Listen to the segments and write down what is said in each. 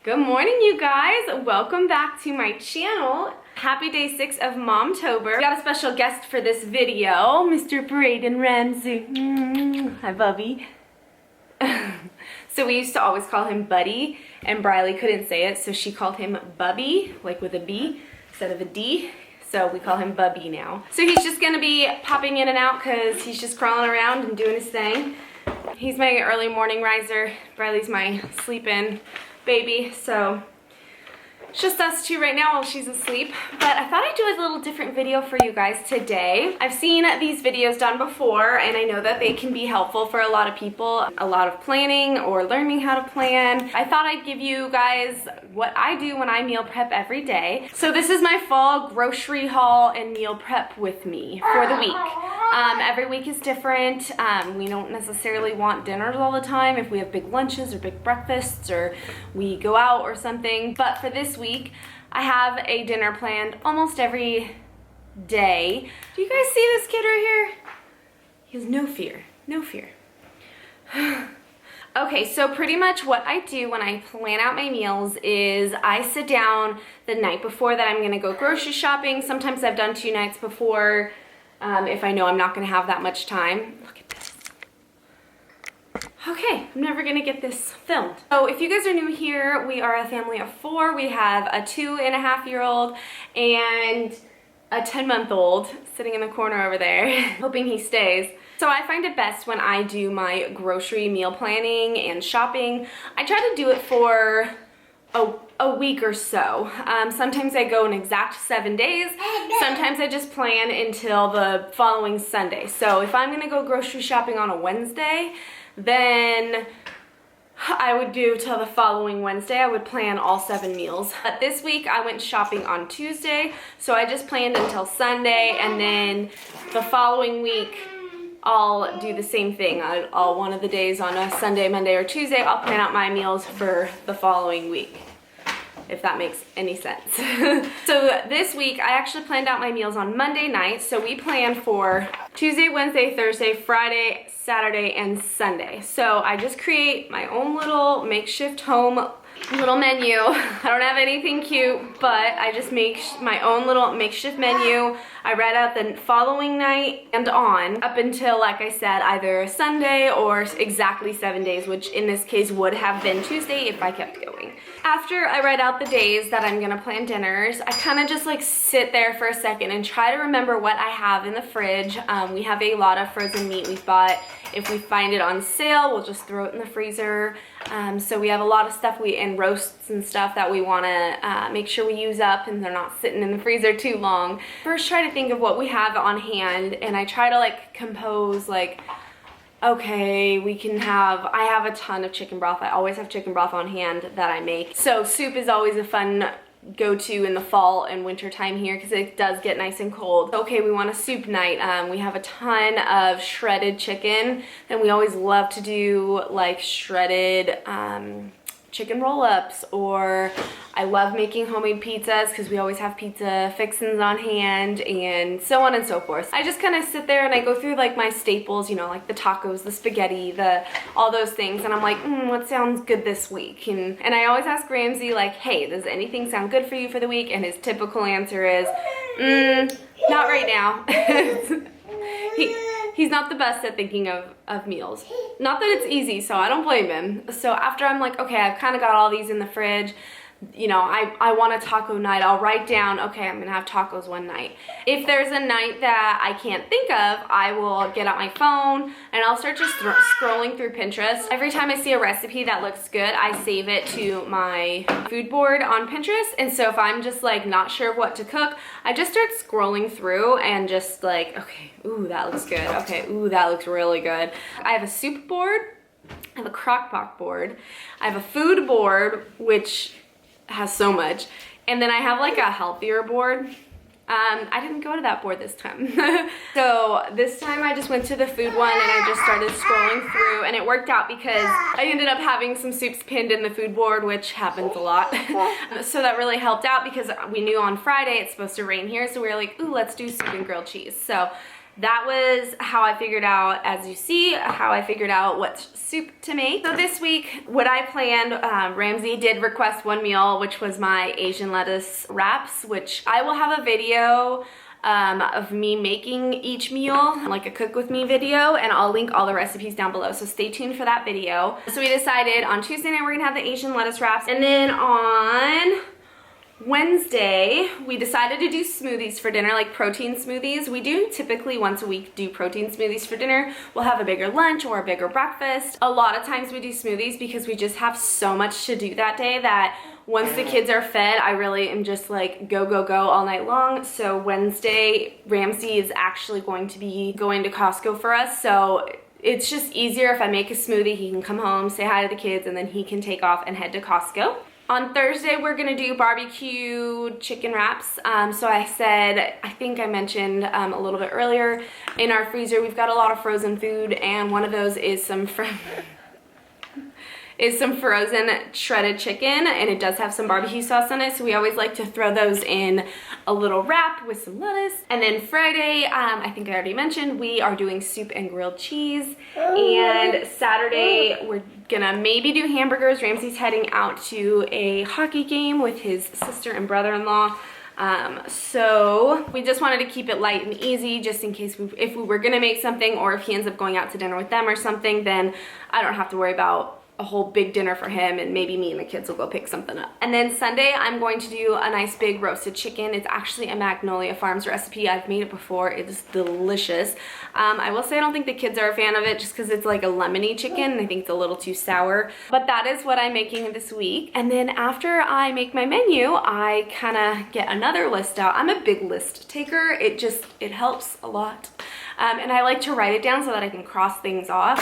Good morning, you guys. Welcome back to my channel. Happy day 6 of Momtober. We got a special guest for this video, Mr. Braden Ramsey. Hi, Bubby. So we used to always call him Buddy, and Briley couldn't say it, so she called him Bubby, like with a B instead of a D. So we call him Bubby now. So he's just gonna be popping in and out because he's just crawling around and doing his thing. He's my early morning riser. Briley's my sleep-in baby, so it's just us two right now while she's asleep. But I thought I'd do a little different video for you guys today. I've seen these videos done before, and I know that they can be helpful for a lot of people, a lot of planning or learning how to plan. I thought I'd give you guys what I do when I meal prep every day. So this is my fall grocery haul and meal prep with me for the week. Every week is different. We don't necessarily want dinners all the time if we have big lunches or big breakfasts or we go out or something. But for this week, I have a dinner planned almost every day. Do you guys see this kid right here? He has no fear, no fear. Okay, so pretty much what I do when I plan out my meals is I sit down the night before that I'm gonna go grocery shopping. Sometimes I've done 2 nights before if I know I'm not gonna have that much time. Look at this. Okay, I'm never gonna get this filmed. So if you guys are new here, we are a family of 4. We have a 2.5-year-old and a 10-month-old sitting in the corner over there, hoping he stays. So I find it best when I do my grocery meal planning and shopping. I try to do it for a week or so. Sometimes I go an exact 7 days. Sometimes I just plan until the following Sunday. So if I'm gonna go grocery shopping on a Wednesday, then I would do till the following Wednesday. I would plan all 7 meals. But this week I went shopping on Tuesday, so I just planned until Sunday, and then the following week I'll do the same thing. I'll one of the days on a Sunday, Monday, or Tuesday, I'll plan out my meals for the following week, if that makes any sense. So this week, I actually planned out my meals on Monday night. So we planned for Tuesday, Wednesday, Thursday, Friday, Saturday, and Sunday. So I just create my own little makeshift home little menu. I don't have anything cute, but I just make my own little makeshift menu. I write out the following night and on up until, like I said, either Sunday or exactly 7 days, which in this case would have been Tuesday if I kept going. After I write out the days that I'm gonna plan dinners, I kind of just like sit there for a second and try to remember what I have in the fridge. We have a lot of frozen meat we've bought. If we find it on sale, we'll just throw it in the freezer. So we have a lot of stuff and roasts and stuff that we want to make sure we use up and they're not sitting in the freezer too long. First, try to think of what we have on hand, and I try to like compose like, okay, I have a ton of chicken broth. I always have chicken broth on hand that I make. So soup is always a fun go-to in the fall and winter time here because it does get nice and cold. Okay, we want a soup night. We have a ton of shredded chicken, and we always love to do like shredded chicken roll-ups, or I love making homemade pizzas because we always have pizza fixins on hand, and so on and so forth. I just kind of sit there and I go through like my staples, you know, like the tacos, the spaghetti, all those things, and I'm like, what sounds good this week? And I always ask Ramsey like, hey, does anything sound good for you for the week? And his typical answer is, not right now. He's not the best at thinking of meals. Not that it's easy, so I don't blame him. So after I'm like, okay, I've kind of got all these in the fridge, you know, I want a taco night, I'll write down, okay, I'm gonna have tacos one night. If there's a night that I can't think of, I will get out my phone and I'll start just scrolling through Pinterest. Every time I see a recipe that looks good, I save it to my food board on Pinterest. And so if I'm just like not sure what to cook, I just start scrolling through and just like, okay, ooh, that looks good. Okay, ooh, that looks really good. I have a soup board, I have a crock pot board, I have a food board, which has so much, and then I have like a healthier board. I didn't go to that board this time. So this time I just went to the food one and I just started scrolling through, and it worked out because I ended up having some soups pinned in the food board, which happens a lot. So that really helped out because we knew on Friday it's supposed to rain here, so we were like, ooh, let's do soup and grilled cheese. So that was how I figured out, as you see, how I figured out what soup to make. So this week, what I planned, Ramsey did request one meal, which was my Asian lettuce wraps, which I will have a video of me making each meal, like a cook with me video, and I'll link all the recipes down below, so stay tuned for that video. So we decided on Tuesday night we're gonna have the Asian lettuce wraps, and then on Wednesday, we decided to do smoothies for dinner, like protein smoothies. We do typically once a week do protein smoothies for dinner. We'll have a bigger lunch or a bigger breakfast. A lot of times we do smoothies because we just have so much to do that day that once the kids are fed, I really am just like go, go, go all night long. So Wednesday, Ramsey is actually going to be going to Costco for us. So it's just easier if I make a smoothie. He can come home, say hi to the kids, and then he can take off and head to Costco. On Thursday, we're gonna do barbecue chicken wraps. So I said, I think I mentioned a little bit earlier, in our freezer, we've got a lot of frozen food, and one of those is some frozen shredded chicken, and it does have some barbecue sauce on it, so we always like to throw those in a little wrap with some lettuce. And then Friday, I think I already mentioned, we are doing soup and grilled cheese. And Saturday, we're gonna maybe do hamburgers. Ramsey's heading out to a hockey game with his sister and brother-in-law. So we just wanted to keep it light and easy, just in case if we were gonna make something, or if he ends up going out to dinner with them or something, then I don't have to worry about a whole big dinner for him, and maybe me and the kids will go pick something up. And then Sunday, I'm going to do a nice big roasted chicken. It's actually a Magnolia Farms recipe. I've made it before. It is delicious. I will say I don't think the kids are a fan of it just because it's like a lemony chicken, and I think it's a little too sour. But that is what I'm making this week. And then after I make my menu, I kind of get another list out. I'm a big list taker. It helps a lot. And I like to write it down so that I can cross things off.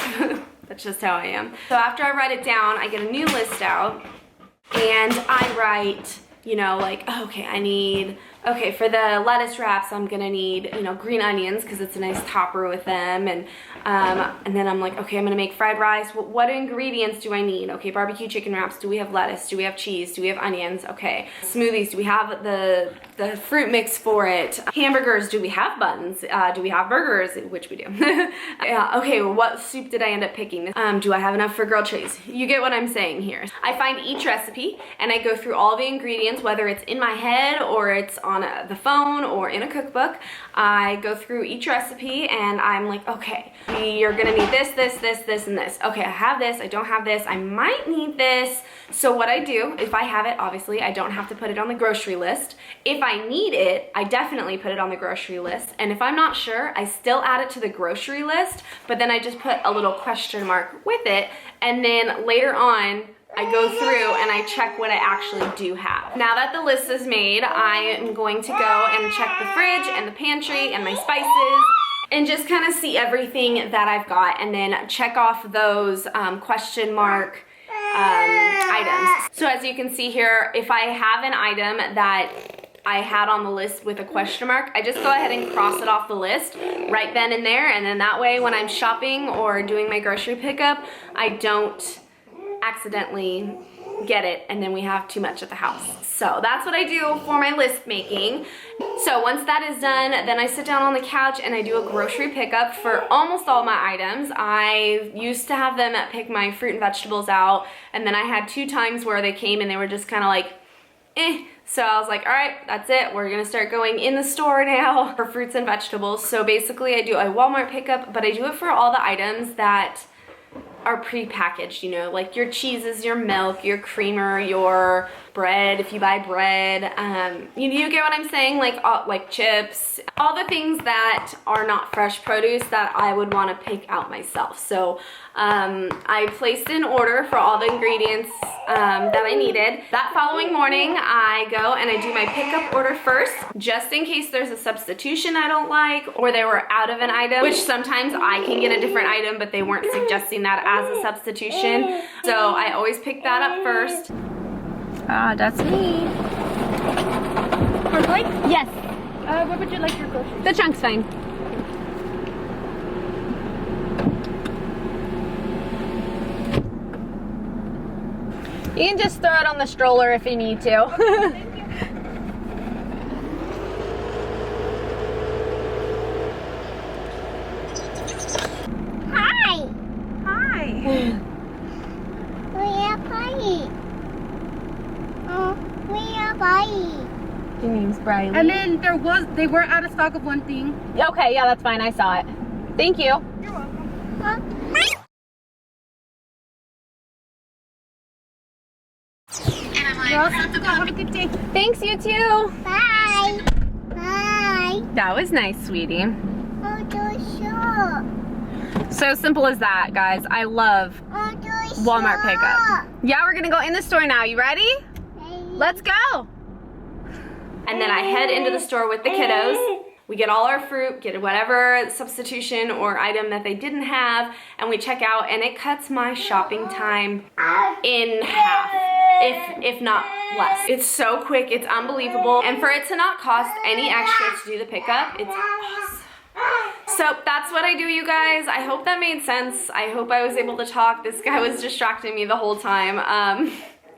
That's just how I am. So after I write it down, I get a new list out, and I write, you know, like, okay, for the lettuce wraps, I'm gonna need, you know, green onions because it's a nice topper with them, and then I'm like, okay, I'm gonna make fried rice. What ingredients do I need? Okay, barbecue chicken wraps. Do we have lettuce? Do we have cheese? Do we have onions? Okay, smoothies. Do we have the fruit mix for it? Hamburgers. Do we have buns? Do we have burgers? Which we do. Yeah. Okay. Well, what soup did I end up picking? Do I have enough for grilled cheese? You get what I'm saying here. I find each recipe and I go through all the ingredients, whether it's in my head or it's on the phone or in a cookbook. I go through each recipe and I'm like, okay, you're gonna need this, this, this, this, and this. Okay, I have this, I don't have this, I might need this. So what I do, if I have it, obviously, I don't have to put it on the grocery list. If I need it, I definitely put it on the grocery list. And if I'm not sure, I still add it to the grocery list, but then I just put a little question mark with it. And then later on, I go through and I check what I actually do have. Now that the list is made, I am going to go and check the fridge and the pantry and my spices and just kind of see everything that I've got, and then check off those question mark items. So as you can see here, if I have an item that I had on the list with a question mark, I just go ahead and cross it off the list right then and there, and then that way when I'm shopping or doing my grocery pickup, I don't accidentally get it and then we have too much at the house. So that's what I do for my list making. So once that is done, then I sit down on the couch and I do a grocery pickup for almost all my items. I used to have them pick my fruit and vegetables out, and then I had 2 times where they came and they were just kind of like, eh. So I was like, all right, that's it. We're gonna start going in the store now for fruits and vegetables. So basically I do a Walmart pickup, but I do it for all the items that are pre-packaged, you know, like your cheeses, your milk, your creamer, your bread, if you buy bread, you get what I'm saying, like chips, all the things that are not fresh produce that I would want to pick out myself. So I placed an order for all the ingredients that I needed. That following morning, I go and I do my pickup order first, just in case there's a substitution I don't like, or they were out of an item, which sometimes I can get a different item, but they weren't suggesting that as a substitution. So I always pick that up first. That's me. For plate? Yes. Where would you like your groceries? The trunk's fine. You can just throw it on the stroller if you need to. Your name's Briley. And then they were out of stock of one thing. Okay, yeah, that's fine. I saw it. Thank you. You're welcome. You're welcome. Have a good day. Thanks, you too. Bye. Bye. That was nice, sweetie. Oh, So simple as that, guys. I love Walmart pickup. Yeah, we're gonna go in the store now. You ready? Let's go. And then I head into the store with the kiddos. We get all our fruit, get whatever substitution or item that they didn't have, and we check out, and it cuts my shopping time in half, if not less. It's so quick, it's unbelievable. And for it to not cost any extra to do the pickup, it's awesome. So that's what I do, you guys. I hope that made sense. I hope I was able to talk. This guy was distracting me the whole time.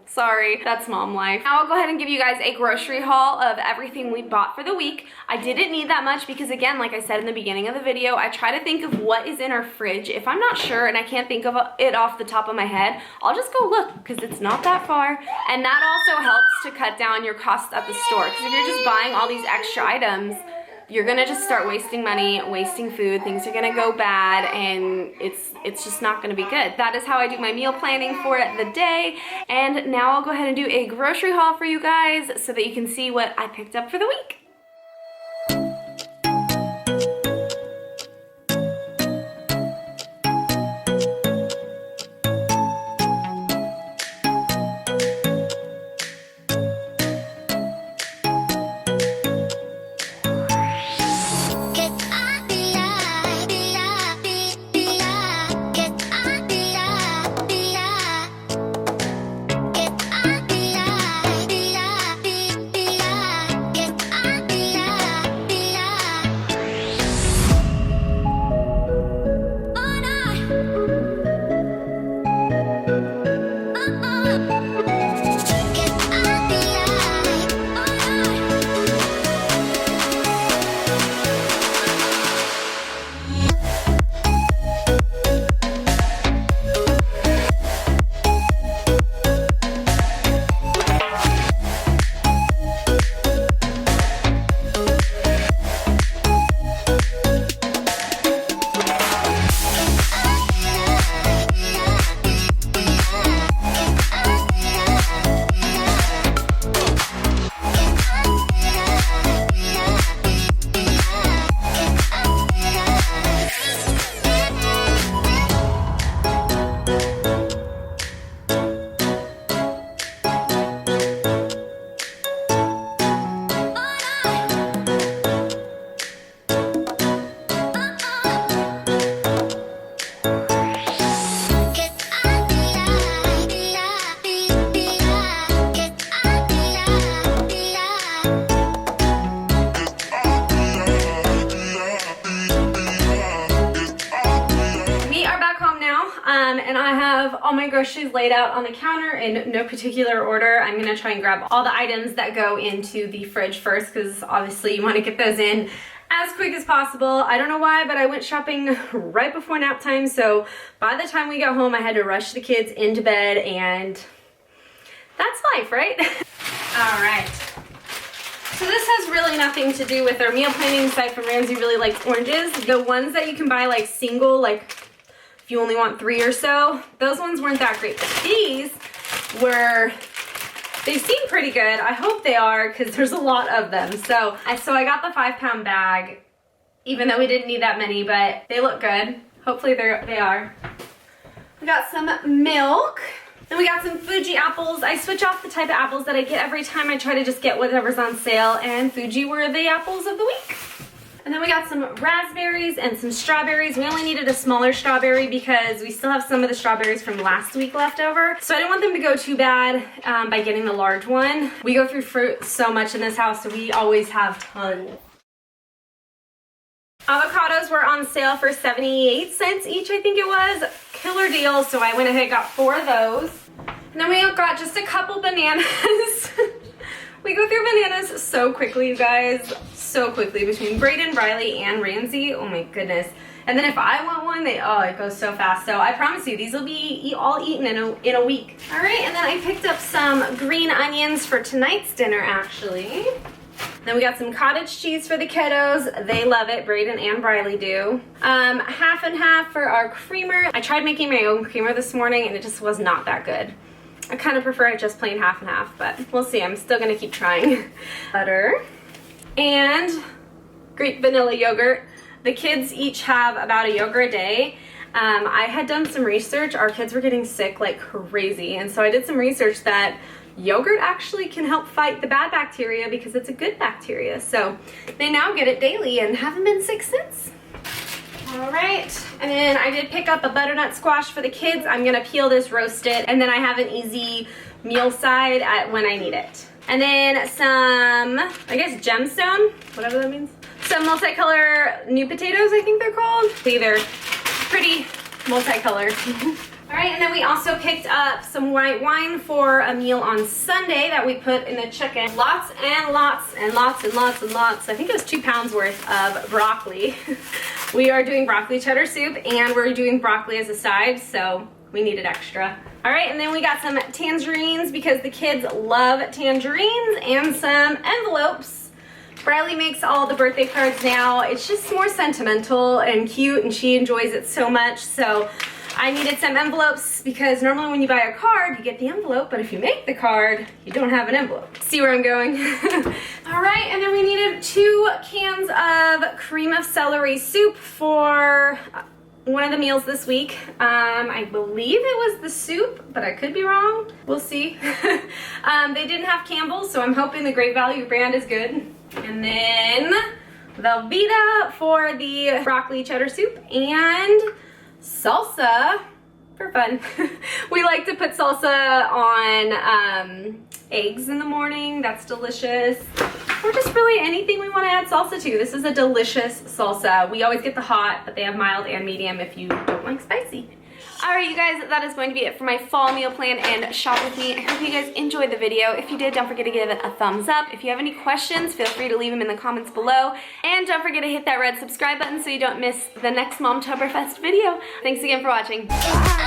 Sorry, that's mom life. Now I'll go ahead and give you guys a grocery haul of everything we bought for the week. I didn't need that much because, again, like I said in the beginning of the video, I try to think of what is in our fridge. If I'm not sure and I can't think of it off the top of my head, I'll just go look because it's not that far. And that also helps to cut down your costs at the store, because if you're just buying all these extra items, you're gonna just start wasting money, wasting food, things are gonna go bad, and it's just not gonna be good. That is how I do my meal planning for the day. And now I'll go ahead and do a grocery haul for you guys so that you can see what I picked up for the week. And I have all my groceries laid out on the counter in no particular order. I'm gonna try and grab all the items that go into the fridge first, because obviously you want to get those in as quick as possible. I don't know why, but I went shopping right before nap time, so by the time we got home I had to rush the kids into bed, and that's life, right? All right. So this has really nothing to do with our meal planning, aside from Ramsey really likes oranges. The ones that you can buy like single, like if you only want 3 or so, those ones weren't that great. But these were, they seem pretty good. I hope they are, because there's a lot of them. So I got the 5-pound bag, even though we didn't need that many, but they look good. Hopefully they are. We got some milk. Then we got some Fuji apples. I switch off the type of apples that I get every time. I try to just get whatever's on sale, and Fuji were the apples of the week. And then we got some raspberries and some strawberries. We only needed a smaller strawberry because we still have some of the strawberries from last week left over. So I didn't want them to go too bad by getting the large one. We go through fruit so much in this house, so we always have tons. Avocados were on sale for 78 cents each, I think it was. Killer deal, so I went ahead and got 4 of those. And then we got just a couple bananas. We go through bananas so quickly, you guys. So quickly between Brayden, Riley, and Ramsey. Oh my goodness. And then if I want one, it goes so fast. So I promise you, these will be all eaten in a week. All right, and then I picked up some green onions for tonight's dinner, actually. Then we got some cottage cheese for the kiddos. They love it. Brayden and Briley do. Half and half for our creamer. I tried making my own creamer this morning and it just was not that good. I kind of prefer it just plain half and half, but we'll see. I'm still gonna keep trying. Butter and Greek vanilla yogurt. The kids each have about a yogurt a day. I had done some research. Our kids were getting sick like crazy, and so I did some research that yogurt actually can help fight the bad bacteria because it's a good bacteria. So they now get it daily and haven't been sick since. All right, and then I did pick up a butternut squash for the kids. I'm gonna peel this, roast it, and then I have an easy meal side when I need it. And then some, I guess, gemstone, whatever that means. Some multicolor new potatoes, I think they're called. They're pretty multicolored. All right, and then we also picked up some white wine for a meal on Sunday that we put in the chicken. Lots and lots and lots and lots and lots. I think it was 2 pounds worth of broccoli. We are doing broccoli cheddar soup and we're doing broccoli as a side, so we needed extra. All right, and then we got some tangerines because the kids love tangerines, and some envelopes. Briley makes all the birthday cards now. It's just more sentimental and cute, and she enjoys it so much. So I needed some envelopes because normally when you buy a card, you get the envelope, but if you make the card, you don't have an envelope. See where I'm going? All right, and then we needed 2 cans of cream of celery soup for one of the meals this week. I believe it was the soup, but I could be wrong. We'll see. They didn't have Campbell's, so I'm hoping the Great Value brand is good. And then Velveeta for the broccoli cheddar soup, and salsa for fun. We like to put salsa on eggs in the morning. That's delicious. Or just really anything we want to add salsa to. This is a delicious salsa. We always get the hot, but they have mild and medium if you don't like spicy. All right, you guys, that is going to be it for my fall meal plan and shop with me. I hope you guys enjoyed the video. If you did, don't forget to give it a thumbs up. If you have any questions, feel free to leave them in the comments below. And don't forget to hit that red subscribe button so you don't miss the next Momtober Fest video. Thanks again for watching. Bye.